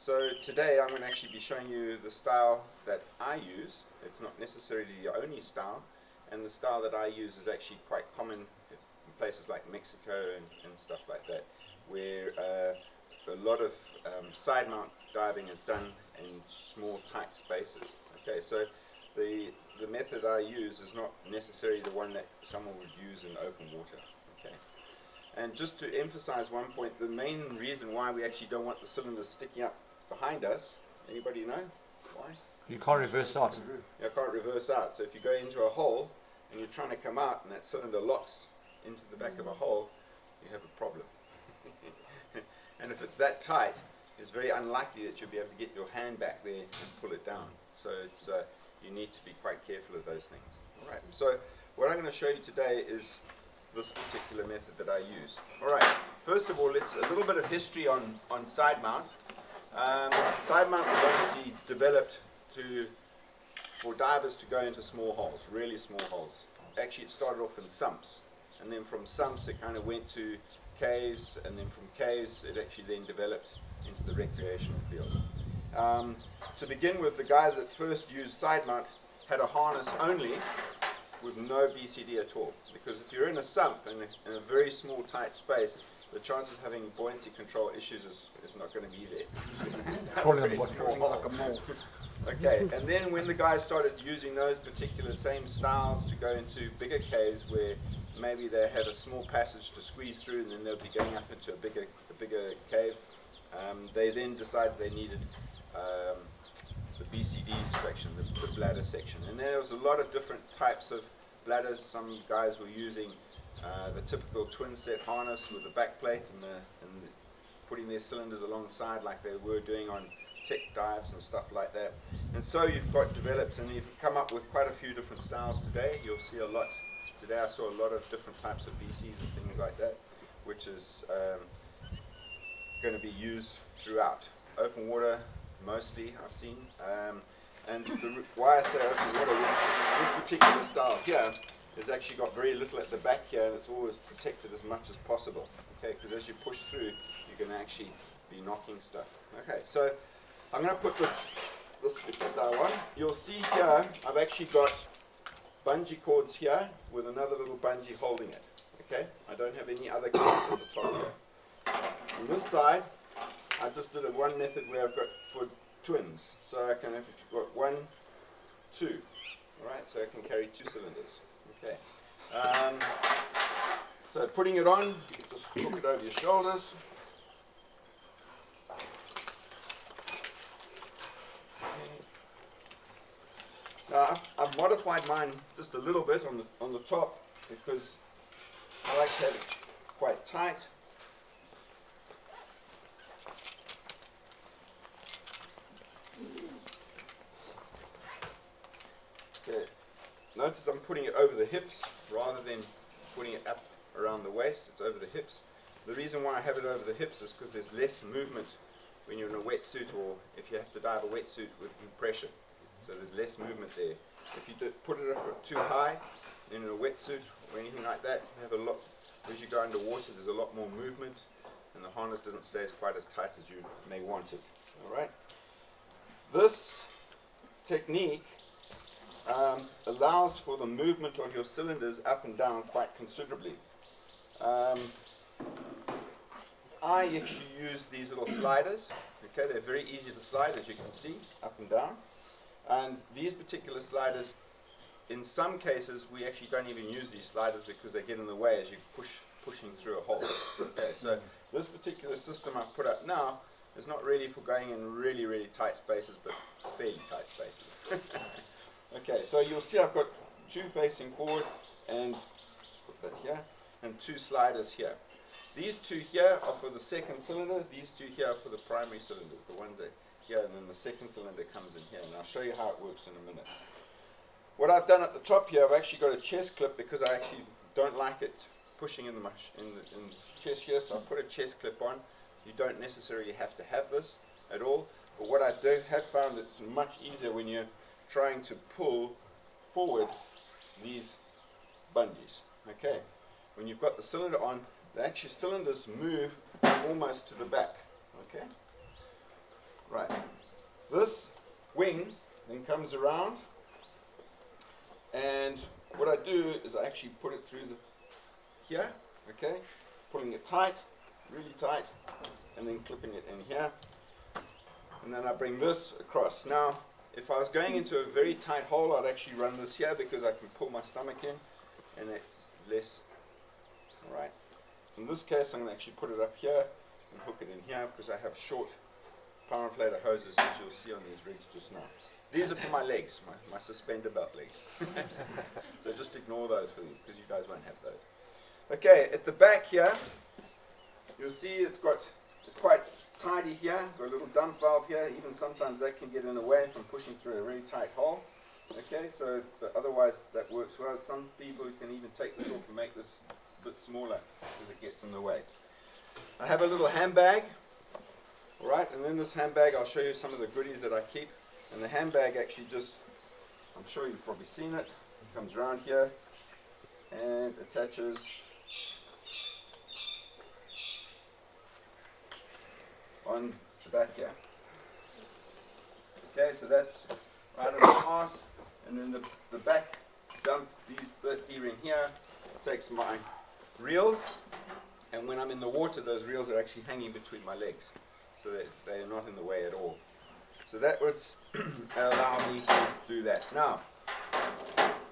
So today I'm going to actually be showing you the style that I use. It's not necessarily the only style, and the style that I use is actually quite common in places like Mexico and stuff like that, where a lot of side mount diving is done in small tight spaces. Okay, so the method I use is not necessarily the one that someone would use in open water. Okay. And just to emphasize one point, the main reason why we actually don't want the cylinders sticking up behind us, anybody know why? You can't reverse out. You can't reverse out. So if you go into a hole and you're trying to come out and that cylinder locks into the back of a hole, you have a problem. And if it's that tight, it's very unlikely that you'll be able to get your hand back there and pull it down. So it's you need to be quite careful of those things. All right. So what I'm going to show you today is this particular method that I use. Alright, first of all, it's a little bit of history on side mount. Side mount was obviously developed for divers to go into small holes, really small holes. Actually, it started off in sumps, and then from sumps it kind of went to caves, and then from caves it actually then developed into the recreational field. To begin with, the guys that first used side mount had a harness only, with no BCD at all, because if you're in a sump in a very small tight space, the chances of having buoyancy control issues is not going to be there. Okay, and then when the guys started using those particular same styles to go into bigger caves where maybe they had a small passage to squeeze through and then they'll be going up into a bigger cave, they then decided they needed the BCD section, the bladder section. And there was a lot of different types of bladders. Some guys were using the typical twin set harness with the back plate and putting their cylinders alongside like they were doing on tech dives and stuff like that. And so you've got developed, and you've come up with quite a few different styles today. You'll see a lot. Today I saw a lot of different types of BCs and things like that, which is going to be used throughout. Open water, mostly, I've seen. And why I say open water, this particular style here has actually got very little at the back here, and it's always protected as much as possible. Okay, because as you push through, you can actually be knocking stuff. Okay, so I'm going to put this particular style on. You'll see here, I've actually got bungee cords here with another little bungee holding it. Okay, I don't have any other cords at the top here. On this side, I just did one method where I've got for twins, so I can have got 1, 2. All right, so I can carry 2 cylinders. Okay. So putting it on, you can just hook it over your shoulders. Now I've modified mine just a little bit on the top because I like to have it quite tight. Okay. Notice I'm putting it over the hips rather than putting it up around the waist. It's over the hips. The reason why I have it over the hips is because there's less movement when you're in a wetsuit, or if you have to dive a wetsuit with compression. So there's less movement there. If you put it up too high in a wetsuit or anything like that, you have a lot. As you go underwater, there's a lot more movement, and the harness doesn't stay quite as tight as you may want it. All right. This technique allows for the movement of your cylinders up and down quite considerably. I actually use these little sliders. Okay, they're very easy to slide, as you can see, up and down. And these particular sliders, in some cases, we actually don't even use these sliders because they get in the way as you're pushing through a hole. Okay, so this particular system I've put up now is not really for going in really, really tight spaces, but fairly tight spaces. Okay, so you'll see I've got 2 facing forward, and put that here, and 2 sliders here. These 2 here are for the second cylinder, these 2 here are for the primary cylinders, the ones that here, and then the second cylinder comes in here, and I'll show you how it works in a minute. What I've done at the top here, I've actually got a chest clip because I actually don't like it pushing in the chest here, so I put a chest clip on. You don't necessarily have to have this at all, but what I have found it's much easier when you're trying to pull forward these bungees. Okay, when you've got the cylinder on, the actual cylinders move almost to the back. Okay, right. This wing then comes around, and what I do is I actually put it through here, okay, pulling it tight, really tight, and then clipping it in here, and then I bring this across. Now, if I was going into a very tight hole, I'd actually run this here because I can pull my stomach in, and it's less. All right. In this case, I'm going to actually put it up here and hook it in here because I have short power inflator hoses, as you'll see on these rigs just now. These are for my legs, my suspender belt legs. So just ignore those for you because you guys won't have those. Okay, at the back here, you'll see it's quite tidy here. Got a little dump valve here. Even sometimes that can get in the way from pushing through a really tight hole. Okay, so but otherwise that works well. Some people can even take this off and make this a bit smaller because it gets in the way. I have a little handbag. All right, and in this handbag I'll show you some of the goodies that I keep. And the handbag actually just, I'm sure you've probably seen it, comes around here and attaches on the back here. Okay, so that's right on the arse, and then the back dump, the D-ring here, takes my reels, and when I'm in the water those reels are actually hanging between my legs, so that they are not in the way at all. So that would allow me to do that. Now,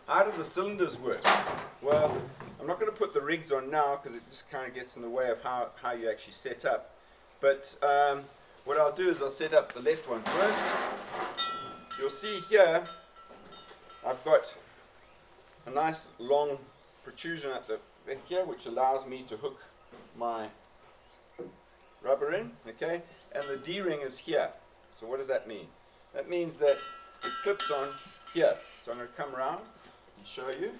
how do the cylinders work? Well, I'm not going to put the rigs on now because it just kind of gets in the way of how you actually set up. But what I'll do is I'll set up the left one first. You'll see here I've got a nice long protrusion at the back here which allows me to hook my rubber in, okay? And the D-ring is here. So what does that mean? That means that it clips on here. So I'm going to come around and show you.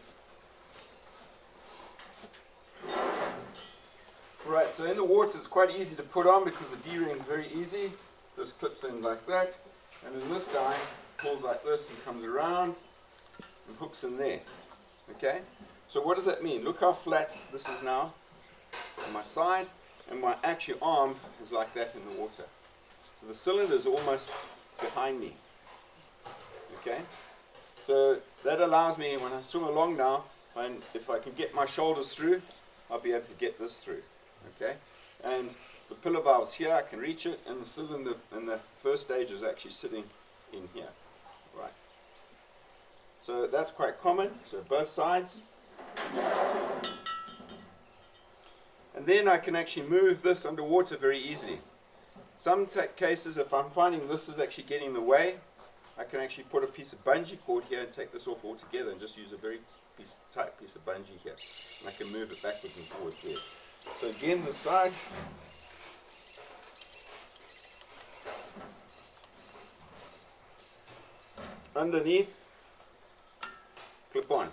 Right, so in the water it's quite easy to put on because the D-ring is very easy. Just clips in like that. And then this guy pulls like this and comes around and hooks in there. Okay? So what does that mean? Look how flat this is now on my side, and my actual arm is like that in the water. So the cylinder is almost behind me. Okay? So that allows me, when I swim along now, and if I can get my shoulders through, I'll be able to get this through. Okay? And the pillar valve's here, I can reach it, and the cylinder in the first stage is actually sitting in here. Right. So that's quite common, so both sides. And then I can actually move this underwater very easily. Some cases, if I'm finding this is actually getting in the way, I can actually put a piece of bungee cord here and take this off altogether and just use a very tight piece of bungee here. And I can move it backwards and forwards there. So again, the side. Underneath, clip on.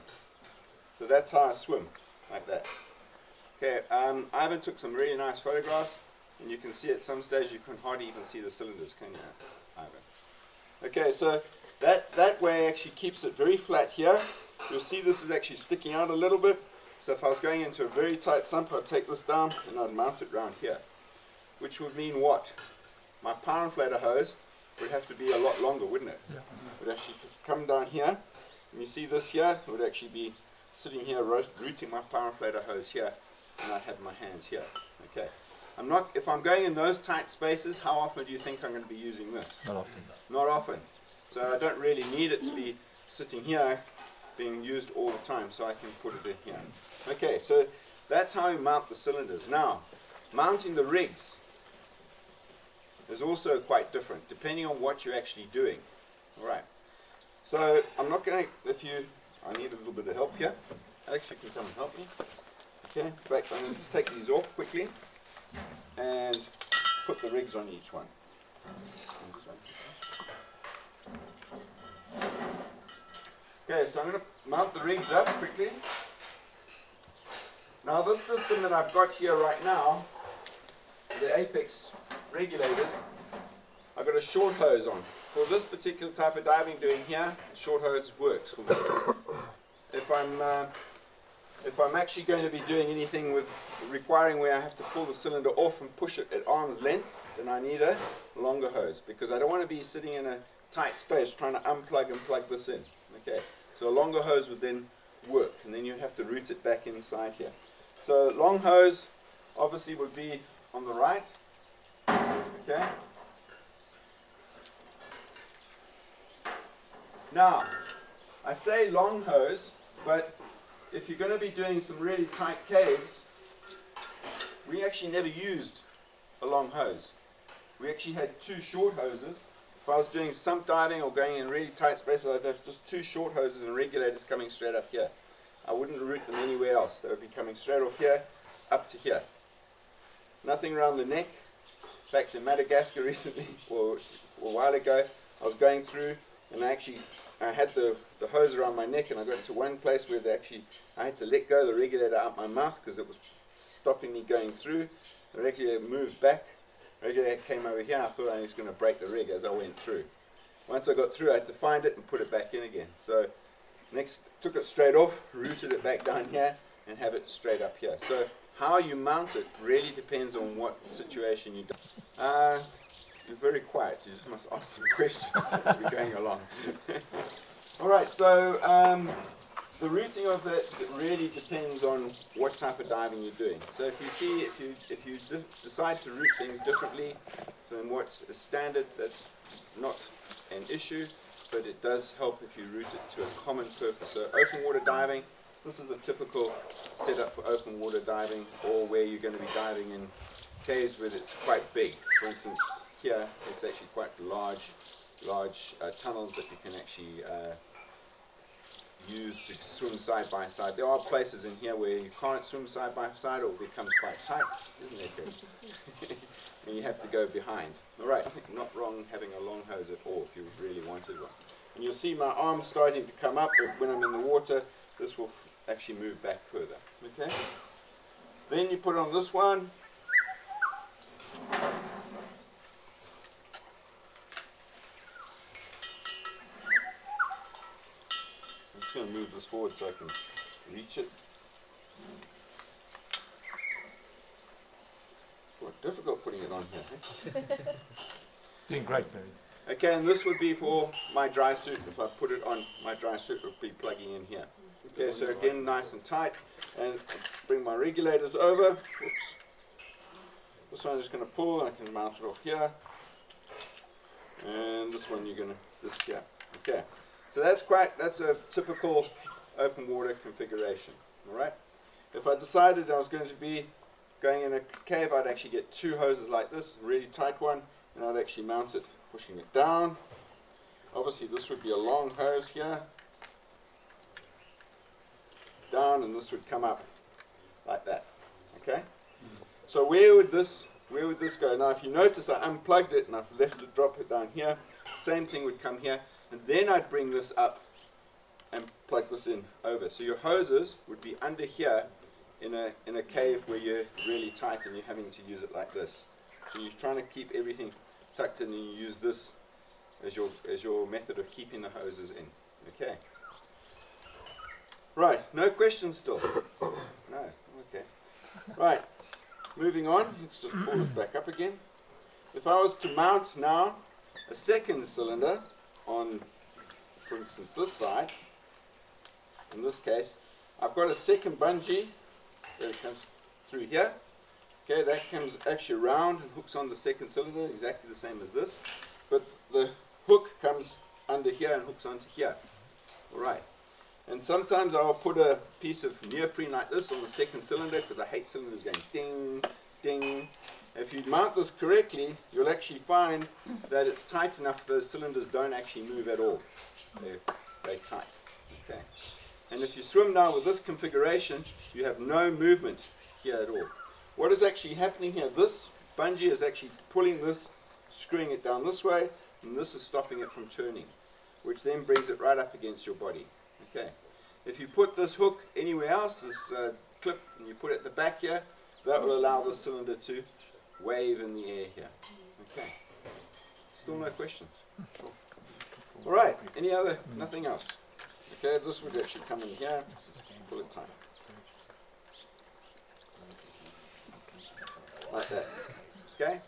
So that's how I swim, like that. Okay, Ivan took some really nice photographs, and you can see at some stage you can hardly even see the cylinders, can you, Ivan? Okay, so that way actually keeps it very flat here. You'll see this is actually sticking out a little bit. So if I was going into a very tight sump, I'd take this down and I'd mount it round here. Which would mean what? My power inflator hose would have to be a lot longer, wouldn't it? Yeah. It would actually come down here, and you see this here, it would actually be sitting here, routing my power inflator hose here, and I'd have my hands here. Okay. If I'm going in those tight spaces, how often do you think I'm going to be using this? Not often. Not often. So I don't really need it to be sitting here, being used all the time, so I can put it in here. Okay, so that's how you mount the cylinders. Now, mounting the rigs is also quite different, depending on what you're actually doing. Alright, so I'm not going to, I need a little bit of help here. Alex, you can come and help me. Okay, in fact, I'm going to just take these off quickly and put the rigs on each one. Okay, so I'm going to mount the rigs up quickly. Now this system that I've got here right now, the Apex regulators, I've got a short hose on. For this particular type of diving doing here, short hose works for me. If I'm actually going to be doing anything with requiring where I have to pull the cylinder off and push it at arm's length, then I need a longer hose, because I don't want to be sitting in a tight space trying to unplug and plug this in. Okay, so a longer hose would then work, and then you'd have to route it back inside here. So long hose obviously would be on the right. Okay. Now, I say long hose, but if you're going to be doing some really tight caves, we actually never used a long hose. We actually had two short hoses. If I was doing sump diving or going in really tight spaces, I'd have just two short hoses and regulators coming straight up here. I wouldn't route them anywhere else. They would be coming straight off here, up to here. Nothing around the neck. Back to Madagascar recently, or a while ago, I was going through, and I had the hose around my neck, and I got into one place where I had to let go the regulator out my mouth because it was stopping me going through. The regulator moved back. The regulator came over here. I thought I was going to break the rig as I went through. Once I got through, I had to find it and put it back in again. So next, took it straight off, routed it back down here, and have it straight up here. So how you mount it really depends on what situation you're doing. You're very quiet. You just must ask some questions as we're going along. All right, so the routing of it really depends on what type of diving you're doing. So if you decide to route things differently than what's standard, that's not an issue, but it does help if you route it to a common purpose. So open water diving, this is a typical setup for open water diving, or where you're going to be diving in caves where it's quite big. For instance, here it's actually quite large tunnels that you can actually use to swim side by side. There are places in here where you can't swim side by side, or it becomes quite tight, isn't there, Craig? And you have to go behind. All right, not wrong having a long hose at all if you really wanted one. And you'll see my arm starting to come up, but when I'm in the water, this will actually move back further. Okay. Then you put on this one. I'm just going to move this forward so I can reach it. Quite difficult putting it on here. Doing great, Barry. Okay, and this would be for my dry suit. If I put it on, my dry suit would be plugging in here. Okay, so again, nice and tight. And bring my regulators over. Oops. This one I'm just going to pull, and I can mount it off here. And this one you're going to, this here. Okay, so that's a typical open water configuration. All right. If I decided I was going to be going in a cave, I'd actually get two hoses like this, a really tight one, and I'd actually mount it, pushing it down. Obviously this would be a long hose here, down, and this would come up like that. Okay? So where would this go? Now if you notice, I unplugged it and I've left it, drop it down here. Same thing would come here, and then I'd bring this up and plug this in over. So your hoses would be under here in a cave where you're really tight and you're having to use it like this. So you're trying to keep everything tucked in, and you use this as your method of keeping the hoses in. Okay. Right, no questions still? No, okay. Right, moving on, let's just pull this back up again. If I was to mount now a second cylinder on, for instance, this side, in this case, I've got a second bungee that comes through here. Okay, that comes actually around and hooks on the second cylinder, exactly the same as this. But the hook comes under here and hooks onto here. Alright. And sometimes I'll put a piece of neoprene like this on the second cylinder, because I hate cylinders going ding, ding. If you mount this correctly, you'll actually find that it's tight enough those cylinders don't actually move at all. They're tight. Okay. And if you swim now with this configuration, you have no movement here at all. What is actually happening here, this bungee is actually pulling this, screwing it down this way, and this is stopping it from turning, which then brings it right up against your body. Okay. If you put this hook anywhere else, this clip, and you put it at the back here, that will allow the cylinder to wave in the air here. Okay. Still no questions? Sure. All right. Any other? Nothing else. Okay. This would actually come in here. Pull it tight. Like that. Okay.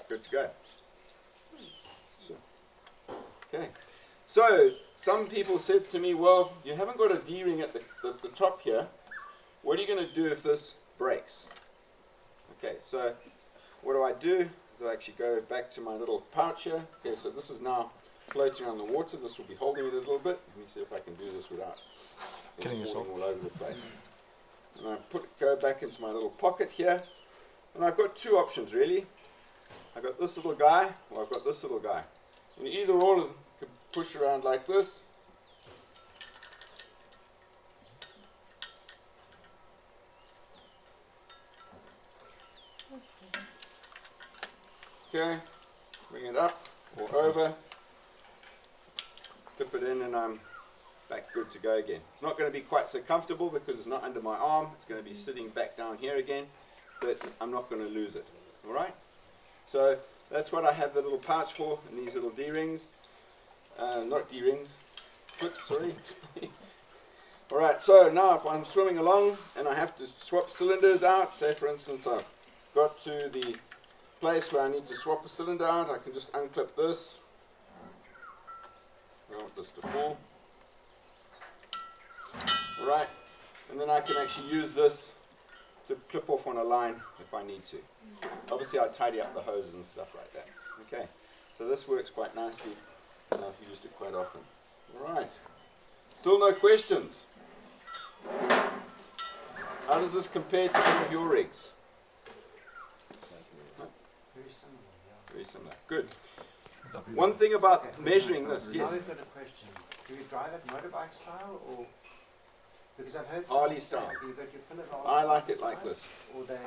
good to go. So, okay. So, some people said to me, well, you haven't got a D-ring at the top here. What are you going to do if this breaks? Okay, so what do? Is I actually go back to my little pouch here. Okay, so this is now floating on the water. This will be holding it a little bit. Let me see if I can do this without Killing yourself. all over the place. And I go back into my little pocket here. And I've got two options really. I've got this little guy, or I've got this little guy. And either or of them can push around like this. Okay, bring it up or over, dip it in, and I'm back good to go again. It's not going to be quite so comfortable because it's not under my arm. It's going to be sitting back down here again, but I'm not going to lose it. Alright? So that's what I have the little pouch for, and these little D-rings. Not D-rings, clips, sorry. Alright, so now if I'm swimming along and I have to swap cylinders out, say for instance I've got to the place where I need to swap a cylinder out, I can just unclip this. I want this to fall. Alright, and then I can actually use this to clip off on a line if I need to. Obviously I tidy up the hoses and stuff like that. Okay, so this works quite nicely and I've used it quite often. Alright, still no questions? How does this compare to some of your rigs? Very similar, yeah. Very similar. Good. One thing about measuring this, Now yes. we've got a question. Do you drive it motorbike style or? Because I've heard Harley some say style. you've got your Philip I like Harley it like style, this. Or they.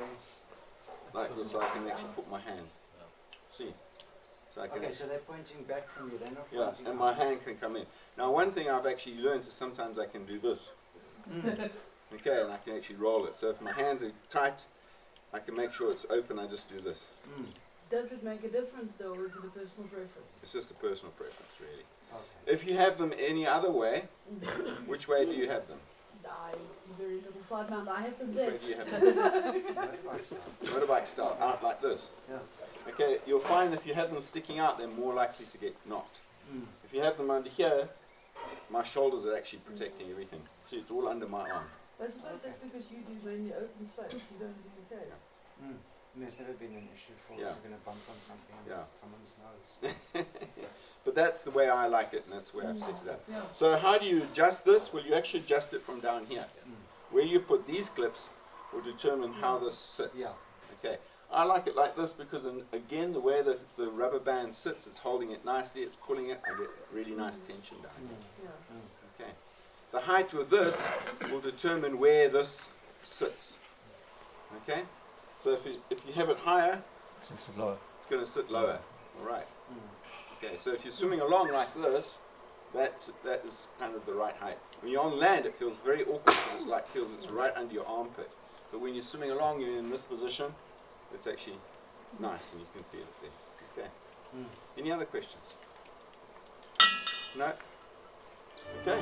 Like this, so I can actually put my hand. See? So I can Okay, so they're pointing back from you. They're not yeah, pointing and out. my hand can come in. Now, one thing I've actually learned is sometimes I can do this. Okay, and I can actually roll it. So if my hands are tight, I can make sure it's open. I just do this. Does it make a difference though, or is it a personal preference? It's just a personal preference, really. Okay. If you have them any other way, which way do you have them? I do very little side mount. I have them Which there. way do you have them? Motorbike style. Motorbike style, out like this. Yeah. Okay, you'll find if you have them sticking out, they're more likely to get knocked. If you have them under here, my shoulders are actually protecting everything. See, it's all under my arm. I suppose that's because you do mainly open space. You don't do the caves. And there's never been an issue for Yeah. us going to bump on something and Yeah. someone's nose. But that's the way I like it, and that's the way I've set it up. Yeah. So how do you adjust this? Well, you actually adjust it from down here. Where you put these clips will determine how this sits. Yeah. Okay. I like it like this because, again, the way the rubber band sits, it's holding it nicely, it's pulling it, I get really nice tension down here. Yeah. Okay. The height with this will determine where this sits. Okay. So if you have it higher, Since it's lower. it's going to sit lower. All right. Okay. So if you're swimming along like this, that is kind of the right height. When you're on land, it feels very awkward because it's right under your armpit. But when you're swimming along, you're in this position. It's actually nice, and you can feel it there. Okay. Any other questions? No. Okay.